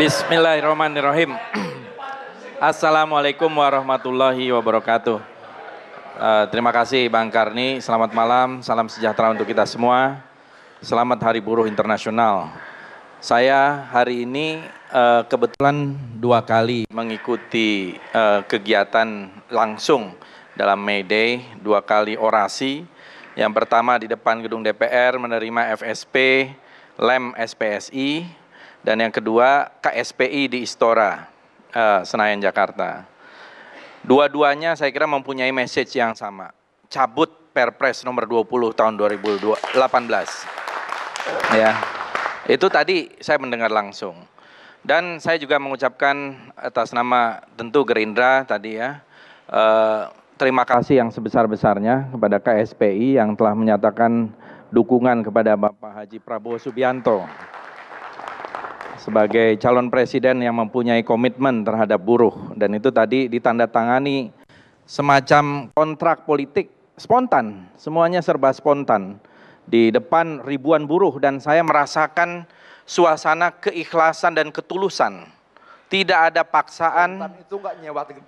Bismillahirrahmanirrahim. Assalamualaikum warahmatullahi wabarakatuh. Terima kasih Bang Karni, selamat malam, salam sejahtera untuk kita semua. Selamat Hari Buruh Internasional. Saya hari ini kebetulan 2 kali mengikuti kegiatan langsung dalam May Day, 2 kali orasi. Yang pertama di depan gedung DPR menerima FSP, Lem SPSI, dan yang kedua KSPI di Istora, Senayan, Jakarta. Dua-duanya saya kira mempunyai message yang sama. Cabut Perpres nomor 20 tahun 2018. Ya, itu tadi saya mendengar langsung. Dan saya juga mengucapkan atas nama tentu Gerindra tadi ya, terima kasih yang sebesar-besarnya kepada KSPI yang telah menyatakan dukungan kepada Bapak Haji Prabowo Subianto sebagai calon presiden yang mempunyai komitmen terhadap buruh, dan itu tadi ditandatangani semacam kontrak politik spontan, semuanya serba spontan di depan ribuan buruh, dan saya merasakan suasana keikhlasan dan ketulusan. Tidak ada paksaan,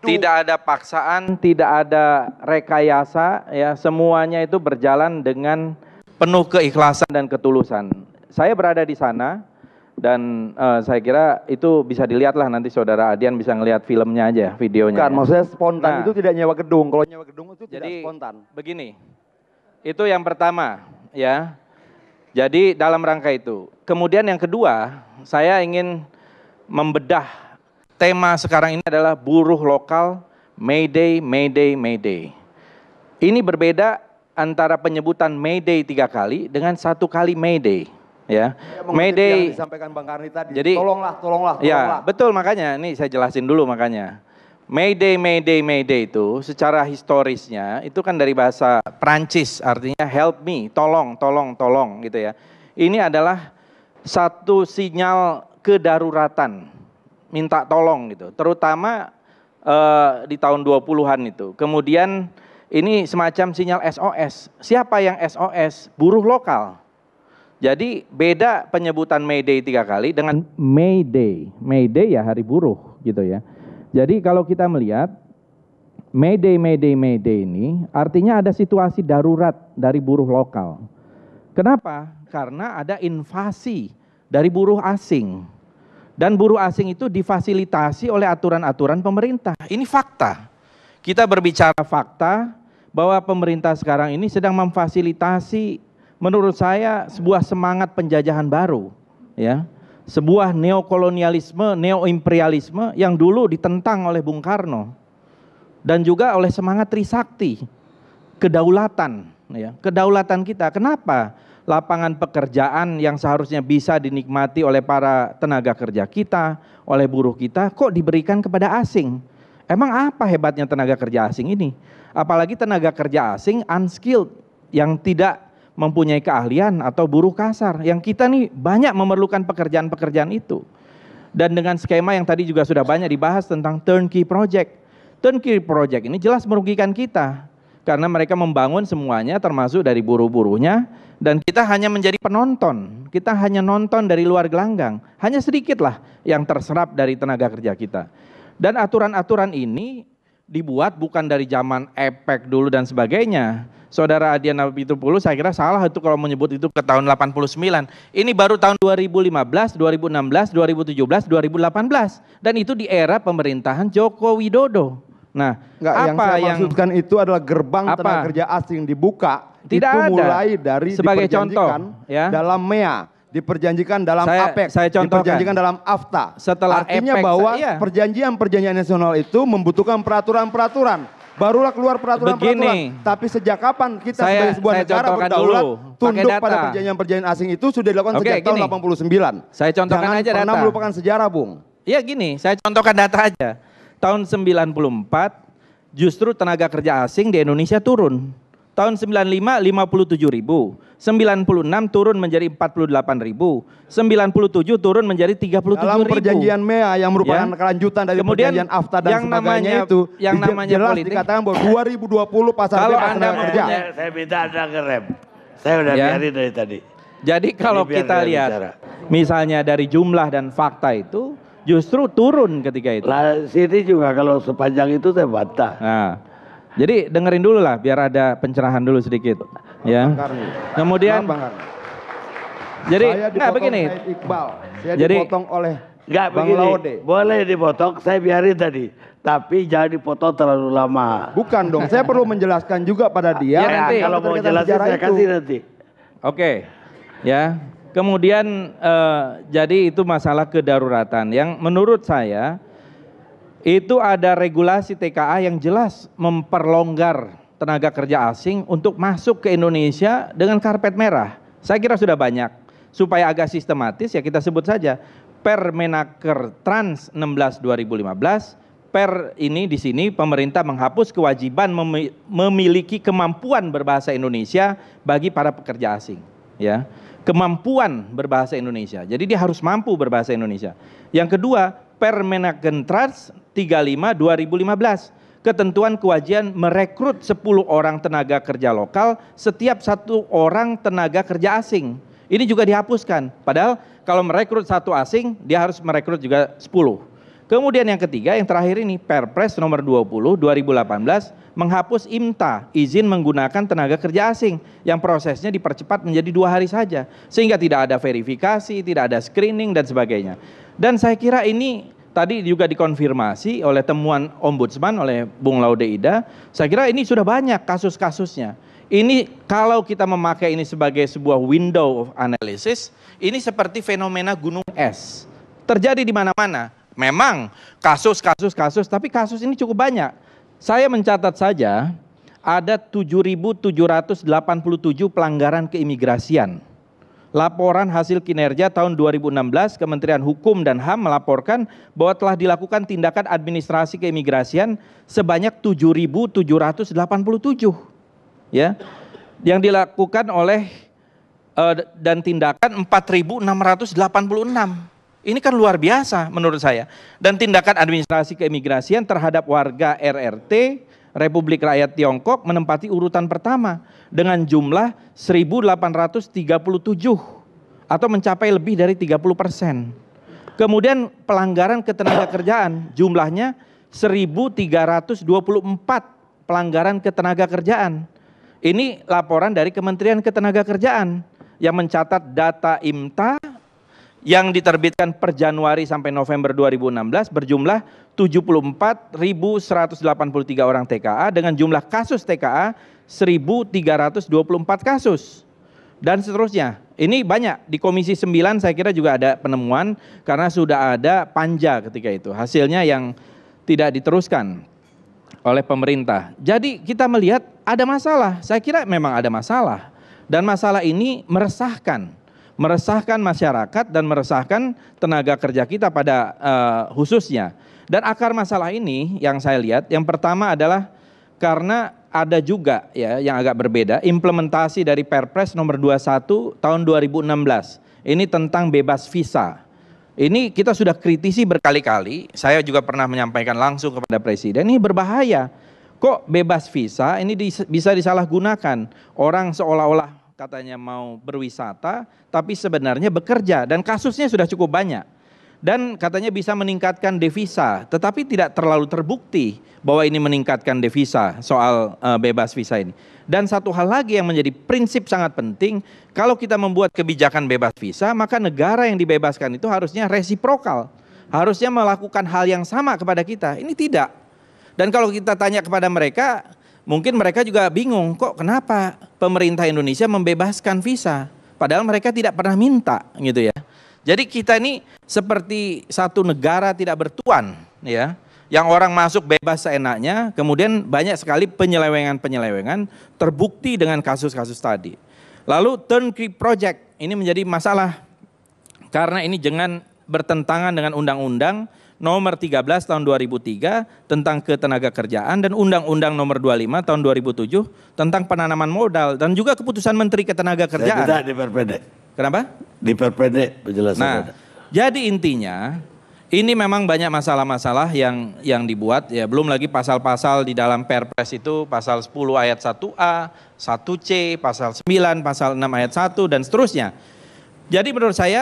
tidak ada paksaan, tidak ada rekayasa, ya, semuanya itu berjalan dengan penuh keikhlasan dan ketulusan. Saya berada di sana. Dan saya kira itu bisa dilihat lah, nanti saudara Adian bisa ngelihat filmnya aja, videonya. Bukan, maksudnya spontan itu tidak nyewa gedung. Kalau nyewa gedung itu tidak spontan. Begini, itu yang pertama ya. Jadi dalam rangka itu. Kemudian yang kedua, saya ingin membedah tema sekarang ini adalah buruh lokal, May Day, May Day, May Day. Ini berbeda antara penyebutan May Day 3 kali dengan 1 kali May Day. Ya, May Day yang disampaikan Bang Karni tadi. Jadi tolonglah. Ya, betul, makanya ini saya jelasin dulu makanya. May Day, May Day, May Day itu secara historisnya itu kan dari bahasa Prancis, artinya help me, tolong gitu ya. Ini adalah satu sinyal kedaruratan, minta tolong gitu. Terutama di tahun 20-an itu. Kemudian ini semacam sinyal SOS. Siapa yang SOS? Buruh lokal. Jadi beda penyebutan May Day 3 kali dengan May Day. May Day ya hari buruh gitu ya. Jadi kalau kita melihat May Day, May Day, May Day ini artinya ada situasi darurat dari buruh lokal. Kenapa? Karena ada invasi dari buruh asing. Dan buruh asing itu difasilitasi oleh aturan-aturan pemerintah. Ini fakta. Kita berbicara fakta bahwa pemerintah sekarang ini sedang memfasilitasi, menurut saya, sebuah semangat penjajahan baru, ya, sebuah neokolonialisme, neoimperialisme yang dulu ditentang oleh Bung Karno, dan juga oleh semangat Trisakti, kedaulatan, ya, kedaulatan kita. Kenapa lapangan pekerjaan yang seharusnya bisa dinikmati oleh para tenaga kerja kita, oleh buruh kita, kok diberikan kepada asing? Emang apa hebatnya tenaga kerja asing ini? Apalagi tenaga kerja asing unskilled, yang tidak mempunyai keahlian atau buruh kasar, yang kita nih banyak memerlukan pekerjaan-pekerjaan itu. Dan dengan skema yang tadi juga sudah banyak dibahas tentang turnkey project. Turnkey project ini jelas merugikan kita, karena mereka membangun semuanya termasuk dari buruh-buruhnya, dan kita hanya menjadi penonton, kita hanya nonton dari luar gelanggang, hanya sedikitlah yang terserap dari tenaga kerja kita. Dan aturan-aturan ini dibuat bukan dari zaman EPEC dulu dan sebagainya. Saudara Adian Apitupulu saya kira salah itu kalau menyebut itu ke tahun 89. Ini baru tahun 2015, 2016, 2017, 2018. Dan itu di era pemerintahan Joko Widodo. Nah, yang saya maksudkan itu adalah gerbang tenaga kerja asing dibuka. Tidak itu ada. mulai dari sebagai diperjanjikan contoh, ya, dalam MEA, diperjanjikan dalam APEC, diperjanjikan dalam AFTA. Setelah artinya APEC, bahwa perjanjian-perjanjian nasional itu membutuhkan peraturan-peraturan. Barulah keluar peraturan-peraturan. Tapi sejak kapan kita sebagai sebuah negara berdaulat tunduk pada perjanjian-perjanjian asing itu sudah dilakukan sejak tahun 89. Saya contohkan aja data. Jangan pernah melupakan sejarah, Bung. Iya gini, saya contohkan data aja. Tahun 94 justru tenaga kerja asing di Indonesia turun. Tahun 95 57.000, 96 turun menjadi 48.000, 97 turun menjadi 37.000. Dalam perjanjian MEA yang merupakan kelanjutan dari perjanjian AFTA dan sebagainya itu, yang namanya jelas politik, dikatakan bahwa 2020 pasar kalau bebas Anda tenaga kerja. Saya minta Anda ngerem. Saya udah biarin dari tadi. Jadi kalau kita lihat misalnya dari jumlah dan fakta itu justru turun ketika itu. Lah sini juga kalau sepanjang itu saya bantah. Nah, jadi dengerin dulu lah biar ada pencerahan dulu sedikit. Ya. Kemudian jadi nggak begini. Iqbal, saya jadi dipotong oleh nggak begini. Boleh dipotong, saya biarin tadi. Tapi jangan dipotong terlalu lama. Bukan dong, saya perlu menjelaskan juga pada dia. Ya, nanti kalau mau jelasin saya kasih nanti. Oke, ya. Kemudian jadi itu masalah kedaruratan yang menurut saya itu ada regulasi TKA yang jelas memperlonggar tenaga kerja asing untuk masuk ke Indonesia dengan karpet merah. Saya kira sudah banyak. Supaya agak sistematis ya kita sebut saja Permenaker Trans 16 2015. Per ini di sini pemerintah menghapus kewajiban memiliki kemampuan berbahasa Indonesia bagi para pekerja asing, ya. Kemampuan berbahasa Indonesia. Jadi dia harus mampu berbahasa Indonesia. Yang kedua, Permenaker Trans 35 2015. Ketentuan kewajiban merekrut 10 orang tenaga kerja lokal setiap 1 orang tenaga kerja asing. Ini juga dihapuskan. Padahal kalau merekrut 1 asing, dia harus merekrut juga 10. Kemudian yang ketiga, yang terakhir ini Perpres nomor 20 2018 menghapus IMTA, izin menggunakan tenaga kerja asing, yang prosesnya dipercepat menjadi 2 hari saja, sehingga tidak ada verifikasi, tidak ada screening dan sebagainya. Dan saya kira ini tadi juga dikonfirmasi oleh temuan Ombudsman oleh Bung Laude Ida. Saya kira ini sudah banyak kasus-kasusnya. Ini kalau kita memakai ini sebagai sebuah window of analysis, ini seperti fenomena gunung es. Terjadi di mana-mana. Memang kasus, tapi kasus ini cukup banyak. Saya mencatat saja ada 7.787 pelanggaran keimigrasian. Laporan hasil kinerja tahun 2016 Kementerian Hukum dan HAM melaporkan bahwa telah dilakukan tindakan administrasi keimigrasian sebanyak 7.787, ya, yang dilakukan oleh dan tindakan 4.686. Ini kan luar biasa menurut saya. Dan tindakan administrasi keimigrasian terhadap warga RRT Republik Rakyat Tiongkok menempati urutan pertama dengan jumlah 1.837 atau mencapai lebih dari 30%. Kemudian pelanggaran ketenagakerjaan jumlahnya 1.324 pelanggaran ketenagakerjaan. Ini laporan dari Kementerian Ketenagakerjaan yang mencatat data IMTA yang diterbitkan per Januari sampai November 2016 berjumlah 74.183 orang TKA dengan jumlah kasus TKA 1.324 kasus dan seterusnya. Ini banyak. Di Komisi 9 saya kira juga ada penemuan karena sudah ada panja ketika itu. Hasilnya yang tidak diteruskan oleh pemerintah. Jadi kita melihat ada masalah. Saya kira memang ada masalah dan masalah ini meresahkan masyarakat dan meresahkan tenaga kerja kita pada khususnya. Dan akar masalah ini yang saya lihat, yang pertama adalah karena ada juga ya yang agak berbeda implementasi dari Perpres nomor 21 tahun 2016. Ini tentang bebas visa. Ini kita sudah kritisi berkali-kali, saya juga pernah menyampaikan langsung kepada Presiden, ini berbahaya. Kok bebas visa ini bisa disalahgunakan? Orang seolah-olah katanya mau berwisata, tapi sebenarnya bekerja dan kasusnya sudah cukup banyak. Dan katanya bisa meningkatkan devisa, tetapi tidak terlalu terbukti bahwa ini meningkatkan devisa soal bebas visa ini. Dan satu hal lagi yang menjadi prinsip sangat penting, kalau kita membuat kebijakan bebas visa, maka negara yang dibebaskan itu harusnya resiprokal, harusnya melakukan hal yang sama kepada kita. Ini tidak. Dan kalau kita tanya kepada mereka, mungkin mereka juga bingung, kok kenapa pemerintah Indonesia membebaskan visa, padahal mereka tidak pernah minta, gitu ya. Jadi kita ini seperti satu negara tidak bertuan, ya, yang orang masuk bebas seenaknya, kemudian banyak sekali penyelewengan terbukti dengan kasus-kasus tadi. Lalu turnkey project ini menjadi masalah karena ini jangan bertentangan dengan Undang-Undang nomor 13 tahun 2003 tentang ketenagakerjaan dan Undang-Undang nomor 25 tahun 2007 tentang penanaman modal dan juga keputusan Menteri Ketenagakerjaan. Saya tidak diperpendek. Kenapa? Diperpendek penjelasannya. Nah, jadi intinya Ini memang banyak masalah-masalah yang dibuat ya, belum lagi pasal-pasal di dalam Perpres itu pasal 10 ayat 1A, 1C, pasal 9, pasal 6 ayat 1 dan seterusnya. Jadi menurut saya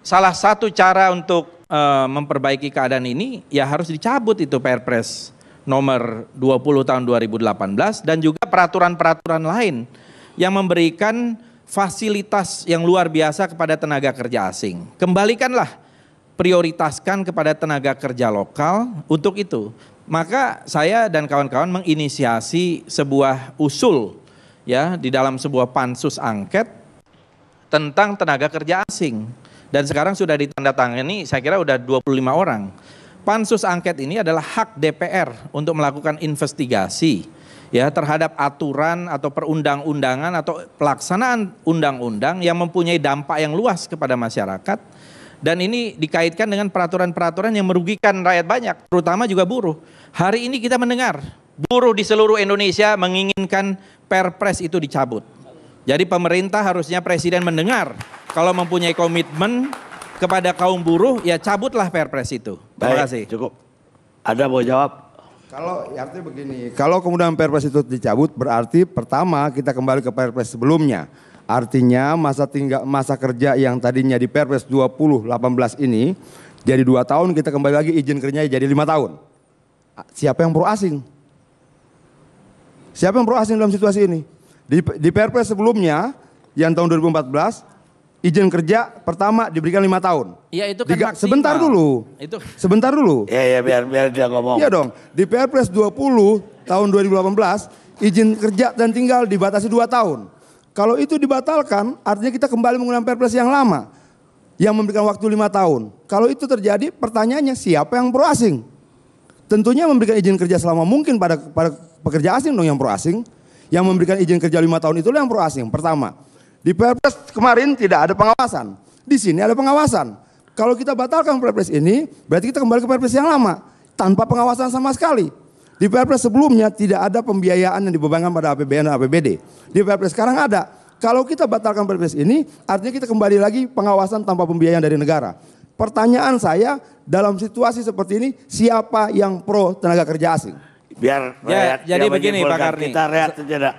salah satu cara untuk memperbaiki keadaan ini ya harus dicabut itu Perpres nomor 20 tahun 2018 dan juga peraturan-peraturan lain yang memberikan fasilitas yang luar biasa kepada tenaga kerja asing. Kembalikanlah, prioritaskan kepada tenaga kerja lokal untuk itu. Maka saya dan kawan-kawan menginisiasi sebuah usul ya di dalam sebuah pansus angket tentang tenaga kerja asing. Dan sekarang sudah ditandatangani saya kira udah 25 orang. Pansus angket ini adalah hak DPR untuk melakukan investigasi ya terhadap aturan atau perundang-undangan atau pelaksanaan undang-undang yang mempunyai dampak yang luas kepada masyarakat. Dan ini dikaitkan dengan peraturan-peraturan yang merugikan rakyat banyak, terutama juga buruh. Hari ini kita mendengar buruh di seluruh Indonesia menginginkan Perpres itu dicabut. Jadi pemerintah harusnya presiden mendengar kalau mempunyai komitmen kepada kaum buruh, ya cabutlah Perpres itu. Terima kasih. Cukup. Ada mau jawab? Kalau artinya begini, kalau kemudian Perpres itu dicabut berarti pertama kita kembali ke Perpres sebelumnya. Artinya masa kerja yang tadinya di Perpres 2018 ini jadi 2 tahun, kita kembali lagi izin kerjanya jadi 5 tahun. Siapa yang pro asing? Siapa yang pro asing dalam situasi ini? Di Perpres sebelumnya yang tahun 2014 izin kerja pertama diberikan 5 tahun. Iya itu kan maksimal. Sebentar dulu. Sebentar dulu. Iya biar dia ngomong. Iya dong. Di Perpres 20 tahun 2018 izin kerja dan tinggal dibatasi 2 tahun. Kalau itu dibatalkan, artinya kita kembali menggunakan Perpres yang lama yang memberikan waktu 5 tahun. Kalau itu terjadi, pertanyaannya siapa yang pro asing? Tentunya memberikan izin kerja selama mungkin pada pekerja asing dong yang pro asing. Yang memberikan izin kerja 5 tahun itulah yang pro asing. Pertama, di Perpres kemarin tidak ada pengawasan. Di sini ada pengawasan. Kalau kita batalkan Perpres ini, berarti kita kembali ke Perpres yang lama tanpa pengawasan sama sekali. Di Perpres sebelumnya tidak ada pembiayaan yang dibebankan pada APBN dan APBD. Di Perpres sekarang ada. Kalau kita batalkan Perpres ini, artinya kita kembali lagi pengawasan tanpa pembiayaan dari negara. Pertanyaan saya, dalam situasi seperti ini, siapa yang pro tenaga kerja asing? Biar ya, jadi begini Pak Karni. Kita rehat saja.